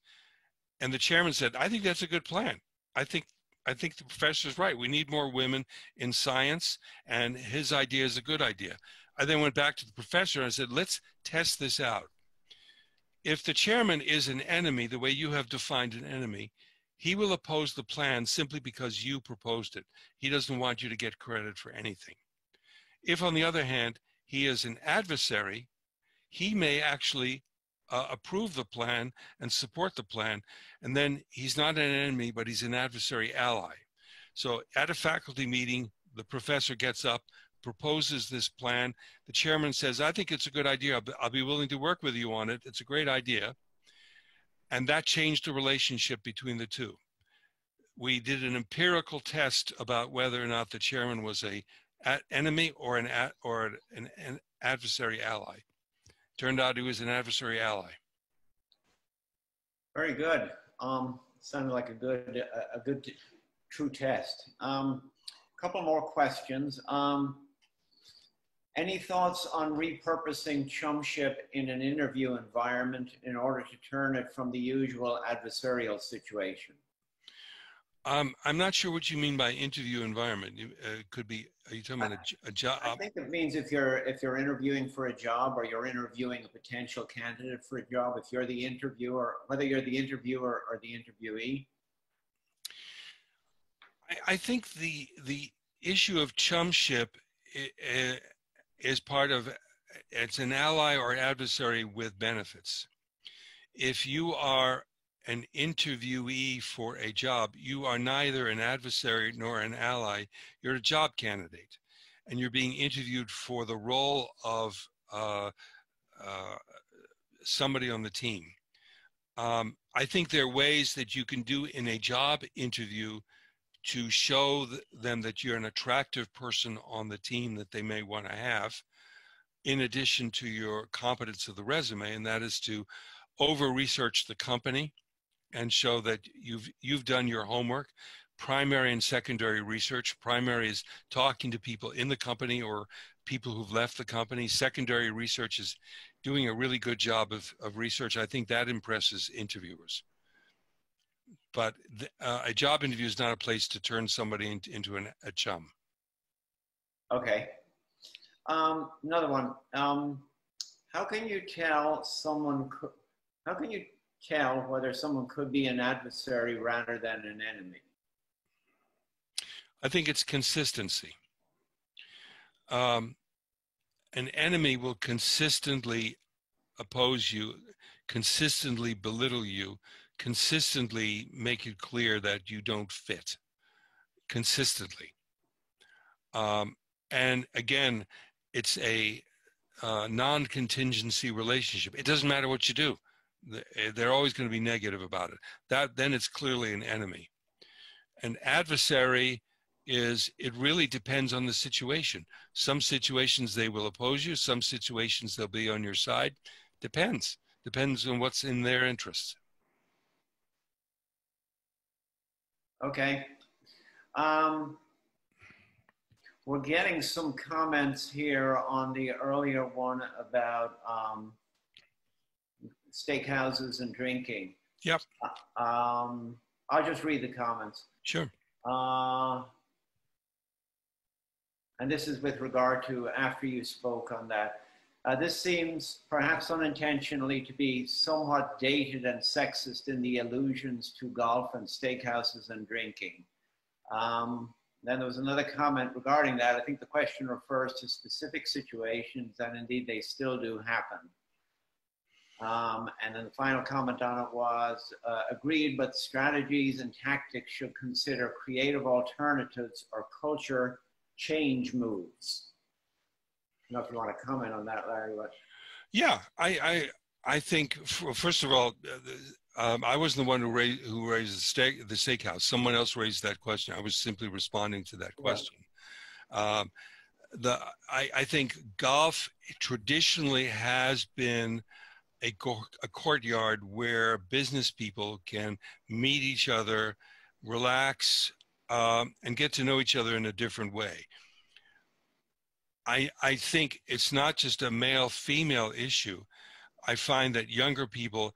B: And the chairman said, I think that's a good plan. I think the professor's right. We need more women in science, and his idea is a good idea. I then went back to the professor and I said, let's test this out. If the chairman is an enemy, the way you have defined an enemy, he will oppose the plan simply because you proposed it. He doesn't want you to get credit for anything. If, on the other hand, he is an adversary, he may actually approve the plan and support the plan, and then he's not an enemy, but he's an adversary ally. So at a faculty meeting, the professor gets up, proposes this plan. The chairman says, I think it's a good idea. I'll be willing to work with you on it. It's a great idea. And that changed the relationship between the two. We did an empirical test about whether or not the chairman was an enemy or an adversary ally. Turned out he was an adversary ally.
A: Very good. Sounded like a good true test. Couple more questions. Any thoughts on repurposing Chumship in an interview environment in order to turn it from the usual adversarial situation?
B: I'm not sure what you mean by interview environment. Could be, are you talking about a job?
A: I think it means if you're interviewing for a job or you're interviewing a potential candidate for a job, if you're the interviewer, whether you're the interviewer or the interviewee.
B: I think the issue of Chumship is part of, it's an ally or adversary with benefits. If you are an interviewee for a job, you are neither an adversary nor an ally. You're a job candidate, and you're being interviewed for the role of somebody on the team. I think there are ways that you can do in a job interview to show them that you're an attractive person on the team that they may want to have, in addition to your competence of the resume, and that is to over-research the company and show that you've done your homework. Primary and secondary research. Primary is talking to people in the company or people who've left the company. Secondary research is doing a really good job of research. I think that impresses interviewers. But a job interview is not a place to turn somebody into a chum.
A: Okay. Another one. How can you tell whether someone could be an adversary rather than an enemy?
B: I think it's consistency. An enemy will consistently oppose you, consistently belittle you, consistently make it clear that you don't fit, consistently. And again, it's a non-contingency relationship. It doesn't matter what you do. They're always going to be negative about it. Then it's clearly an enemy. An adversary is, it really depends on the situation. Some situations they will oppose you. Some situations they'll be on your side. Depends on what's in their interests.
A: Okay. We're getting some comments here on the earlier one about steakhouses and drinking.
B: Yep.
A: I'll just read the comments.
B: Sure.
A: And this is with regard to after you spoke on that. This seems, perhaps unintentionally, to be somewhat dated and sexist in the allusions to golf and steakhouses and drinking. Then there was another comment regarding that. I think the question refers to specific situations, and indeed they still do happen. And then the final comment on it was, agreed, but strategies and tactics should consider creative alternatives or culture change moves. I don't know if you want to comment on that, Larry. But...
B: Yeah, I think, first of all, I wasn't the one who raised the steakhouse. Someone else raised that question. I was simply responding to that question. Yeah. I think golf traditionally has been a courtyard where business people can meet each other, relax, and get to know each other in a different way. I think it's not just a male-female issue. I find that younger people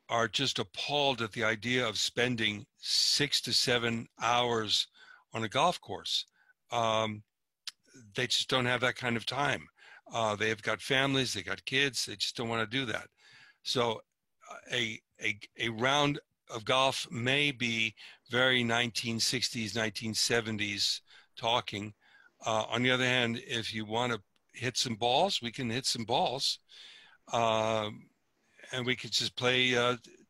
B: are just appalled at the idea of spending 6 to 7 hours on a golf course. They just don't have that kind of time. They have got families, they got kids, they just don't want to do that. So a round of golf may be very 1960s, 1970s talking. On the other hand, if you want to hit some balls, we can hit some balls. And we could just play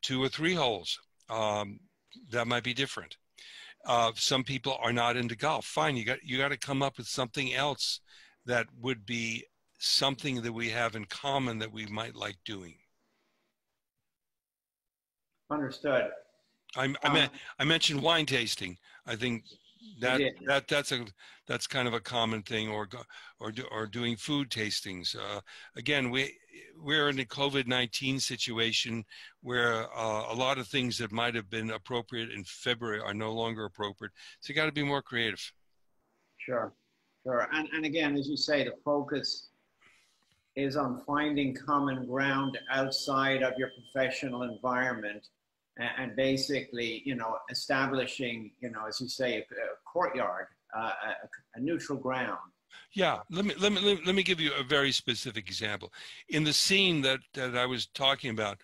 B: 2 or 3 holes. That might be different. Some people are not into golf. Fine, you got to come up with something else that would be something that we have in common that we might like doing.
A: Understood.
B: I mentioned wine tasting. I think that's kind of a common thing, or doing food tastings. Again, we're in a COVID-19 situation where a lot of things that might have been appropriate in February are no longer appropriate. So you got to be more creative.
A: Sure, sure. And again, as you say, the focus is on finding common ground outside of your professional environment, and basically, you know, establishing, you know, as you say, a courtyard, a neutral ground.
B: Yeah, let me give you a very specific example. In the scene that I was talking about,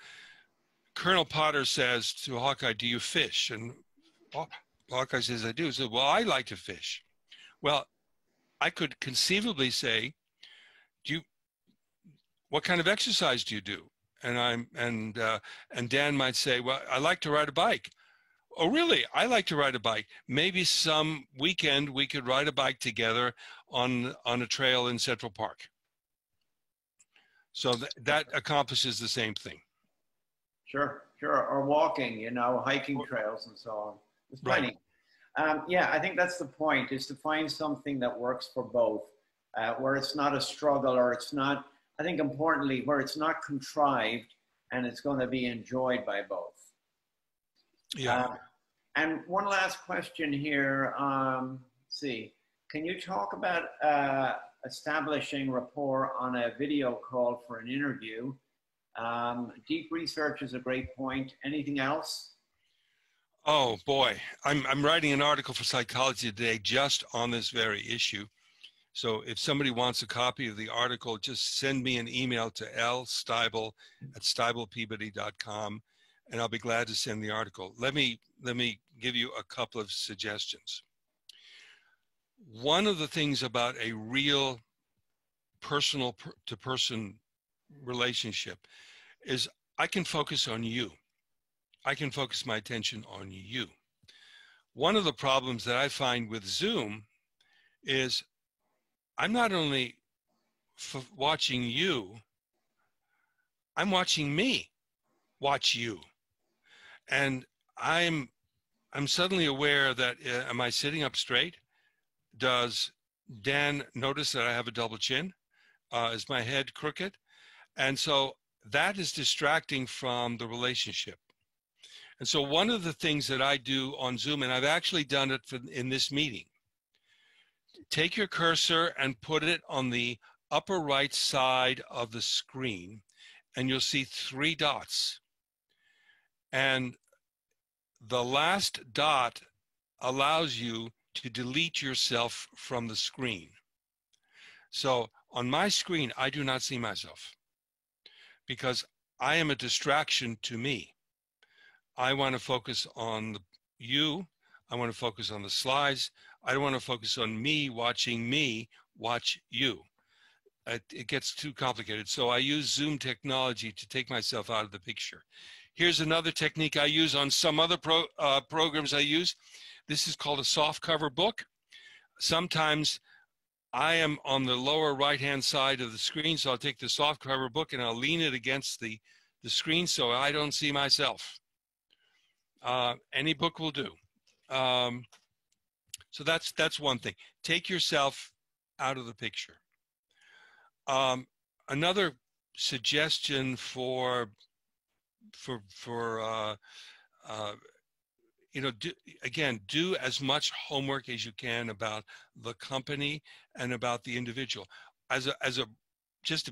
B: Colonel Potter says to Hawkeye, "Do you fish?" And Hawkeye says, "I do." He said, "Well, I like to fish." Well, I could conceivably say, what kind of exercise do you do? And Dan might say, "Well, I like to ride a bike." "Oh, really? I like to ride a bike. Maybe some weekend we could ride a bike together on a trail in Central Park." So that accomplishes the same thing.
A: Sure, sure. Or walking, you know, hiking trails and so on. There's plenty. Right. Yeah, I think that's the point, is to find something that works for both, where it's not a struggle, or it's not, I think importantly, where it's not contrived and it's going to be enjoyed by both.
B: Yeah.
A: And one last question here. Let's see, can you talk about establishing rapport on a video call for an interview? Deep research is a great point. Anything else?
B: Oh boy, I'm writing an article for Psychology Today just on this very issue. So if somebody wants a copy of the article, just send me an email to lstybel@stybelpeabody.com, and I'll be glad to send the article. Let me give you a couple of suggestions. One of the things about a real personal to person relationship is I can focus on you. I can focus my attention on you. One of the problems that I find with Zoom is I'm not only watching you, I'm watching me watch you. And I'm suddenly aware that, am I sitting up straight? Does Dan notice that I have a double chin? Is my head crooked? And so that is distracting from the relationship. And so one of the things that I do on Zoom, and I've actually done it in this meeting, take your cursor and put it on the upper right side of the screen, and you'll see 3 dots. And the last dot allows you to delete yourself from the screen. So on my screen, I do not see myself because I am a distraction to me. I want to focus on you. I want to focus on the slides. I don't want to focus on me watching me watch you. It gets too complicated. So I use Zoom technology to take myself out of the picture. Here's another technique I use on some other programs I use. This is called a soft cover book. Sometimes I am on the lower right-hand side of the screen, so I'll take the soft cover book and I'll lean it against the screen so I don't see myself. Any book will do. So that's one thing. Take yourself out of the picture. Another suggestion for you know, do as much homework as you can about the company and about the individual. Just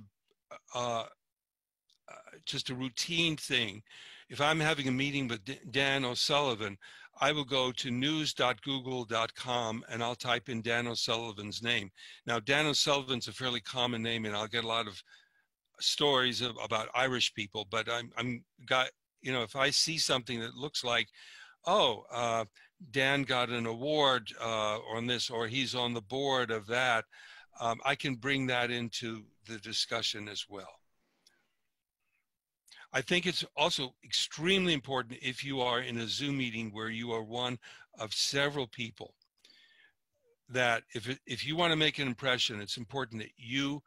B: a routine thing. If I'm having a meeting with Dan O'Sullivan, I will go to news.google.com and I'll type in Dan O'Sullivan's name. Now, Dan O'Sullivan's a fairly common name, and I'll get a lot of stories about Irish people. But you know, if I see something that looks like, oh, Dan got an award on this, or he's on the board of that, I can bring that into the discussion as well. I think it's also extremely important if you are in a Zoom meeting where you are one of several people, that if you want to make an impression, it's important that you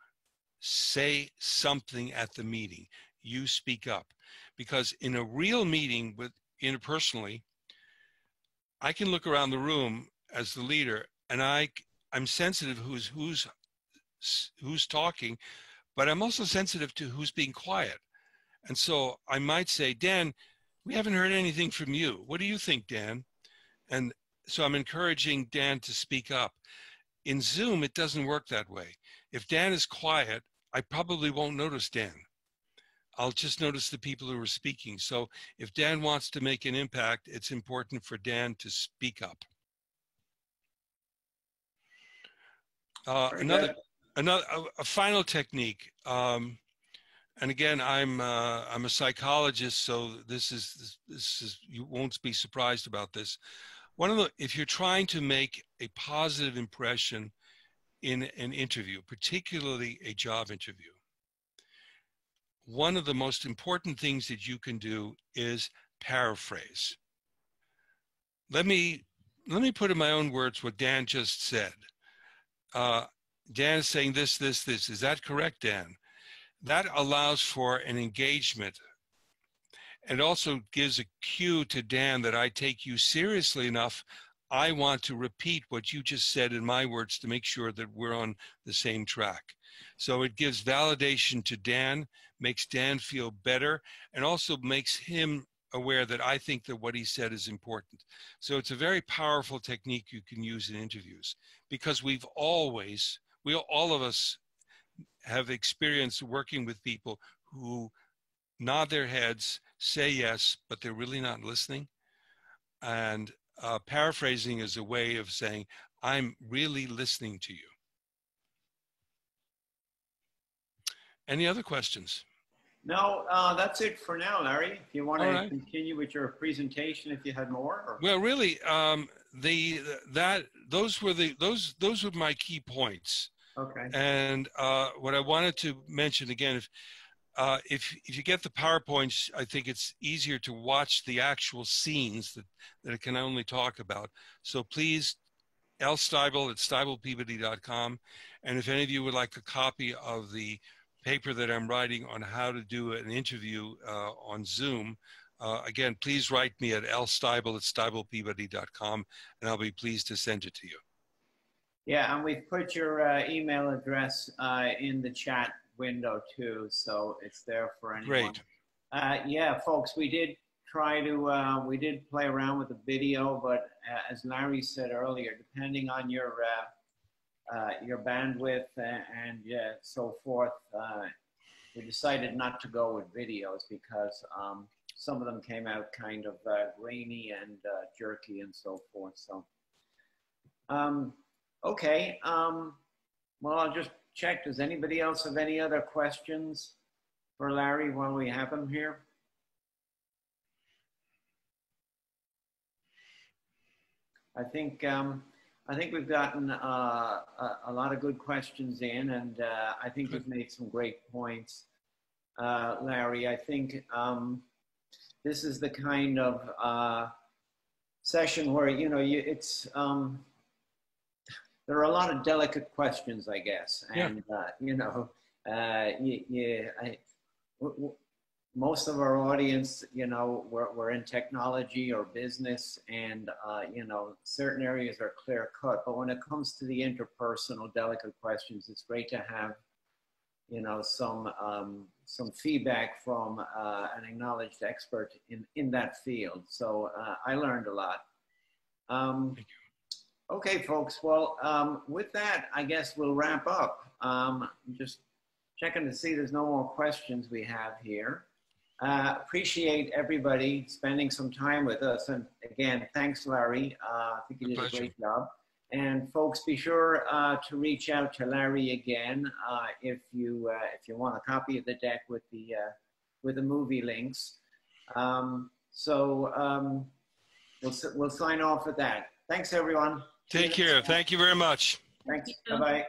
B: say something at the meeting. You speak up, because in a real meeting with interpersonally, I can look around the room as the leader, and I'm sensitive who's talking, but I'm also sensitive to who's being quiet. And so I might say, Dan, we haven't heard anything from you. What do you think, Dan? And so I'm encouraging Dan to speak up. In Zoom, it doesn't work that way. If Dan is quiet, I probably won't notice Dan. I'll just notice the people who are speaking. So if Dan wants to make an impact, it's important for Dan to speak up. A final technique. And again, I'm a psychologist, so this is you won't be surprised about this. If you're trying to make a positive impression in an interview, particularly a job interview, one of the most important things that you can do is paraphrase. Let me put in my own words what Dan just said. Dan is saying this. Is that correct, Dan? That allows for an engagement. It also gives a cue to Dan that I take you seriously enough. I want to repeat what you just said in my words to make sure that we're on the same track. So it gives validation to Dan, makes Dan feel better, and also makes him aware that I think that what he said is important. So it's a very powerful technique you can use in interviews, because all of us have experience working with people who nod their heads, say yes, but they're really not listening. And paraphrasing is a way of saying, I'm really listening to you. Any other questions?
C: No, that's it for now, Larry. If you want to continue with your presentation, if you had more. Or...
B: Well, really, those were my key points.
C: Okay.
B: And what I wanted to mention again, if you get the PowerPoints, I think it's easier to watch the actual scenes that it can only talk about. So please, Stybel at stybelpeabody.com. And if any of you would like a copy of the paper that I'm writing on how to do an interview on Zoom, again, please write me at lstybel at stybelpeabody.com, and I'll be pleased to send it to you.
A: Yeah, and we've put your email address in the chat window too, so it's there for anyone.
B: Great.
A: Yeah, folks, we did try to, we did play around with the video, but as Larry said earlier, depending on your bandwidth and so forth, we decided not to go with videos because some of them came out kind of grainy and jerky and so forth. So, okay. Well, I'll just check. Does anybody else have any other questions for Larry while we have him here? I think we've gotten a lot of good questions in, and I think you've made some great points, Larry. I think this is the kind of session where, you know, it's there are a lot of delicate questions, I guess, and you know, most of our audience, you know, we're in technology or business, and you know, certain areas are clear cut. But when it comes to the interpersonal, delicate questions, it's great to have, you know, some feedback from an acknowledged expert in that field. So I learned a lot. Thank you. Okay, folks. Well, with that, I guess we'll wrap up. Just checking to see there's no more questions we have here. Appreciate everybody spending some time with us. And again, thanks, Larry. I think you did a great job. And folks, be sure to reach out to Larry again if you want a copy of the deck with the movie links. We'll sign off with that. Thanks, everyone.
B: Take care. Thank you very much.
A: Thanks. Bye-bye.